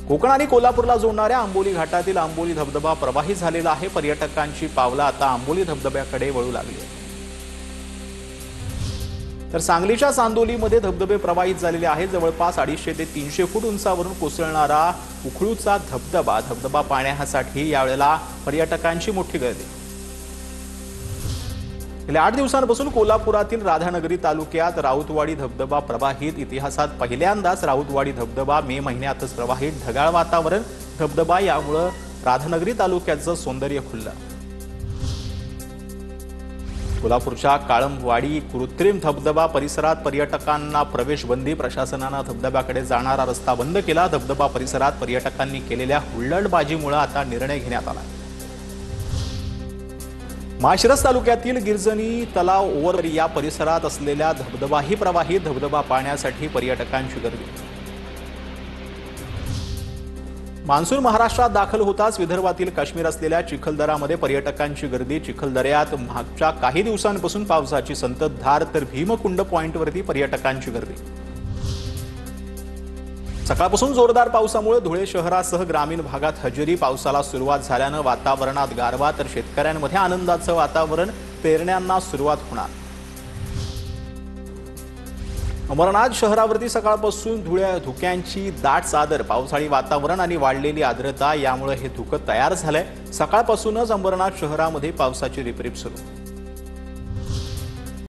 कोकण आणि कोल्हापूरला जोडणाऱ्या आंबोली घाटातील आंबोली धबधबा प्रवाहित झालेला आहे। पर्यटकांची पावलं आता आंबोली धबधब्याकडे वळू लागली आहेत। तर सांगलीच्या चांदोलीमध्ये धबधबे प्रवाहित झालेले आहेत। जवळपास 250 ते 300 फूट उंचावरून कोसळणारा उखळूचा धबधबा पाहण्यासाठी यावेळेला पर्यटकांची मोठी गर्दी। गेल्या 8 दिवसांपासून कोल्हापुरातील राधानगरी तालुक्यात राऊतवाडी धबधबा प्रवाहित। इतिहासात पहिल्यांदाच राऊतवाडी धबधबा मे महिन्यातच प्रवाहित। ढगाळ वातावरण, धबधबा यामुळे राधानगरी तालुक्याचं सौंदर्य खुललं। कोल्हापूरच्या काळमवाडी कृत्रिम धबधबा परिसरात पर्यटकांना प्रवेश बंदी। प्रशासनाने धबधब्याकडे जाणारा रस्ता बंद केला। धबधबा परिसरात पर्यटकांनी केलेल्या हुल्लडबाजीमुळे आता निर्णय घेण्यात आला। माळशिरस तालुक्यातील गिरजणी तलाव ओव्हर या परिसरात असलेल्या धबधबाही प्रवाहित। धबधबा पाहण्यासाठी पर्यटकांची गर्दी। मान्सून महाराष्ट्रात दाखल होताच विदर्भातील काश्मीर असलेल्या चिखलदरामध्ये पर्यटकांची गर्दी। चिखलदऱ्यात मागच्या काही दिवसांपासून पावसाची संततधार, तर भीमकुंड पॉइंटवरती पर्यटकांची गर्दी। सकाळपासून जोरदार पावसामुळे धुळे शहरासह ग्रामीण भागात हजेरी। पावसाला सुरुवात झाल्याने वातावरणात गारवा, तर शेतकऱ्यांमध्ये आनंदाचं वातावरण। पेरण्यांना सुरुवात होणार। अमरनाथ शहरावरती सकाळपासून धुक्यांची दाट चादर। पावसाळी वातावरण आणि वाढलेली आर्द्रता यामुळे हे धुकं तयार झालंय। सकाळपासूनच अमरनाथ शहरामध्ये पावसाची रिपरिप सुरू।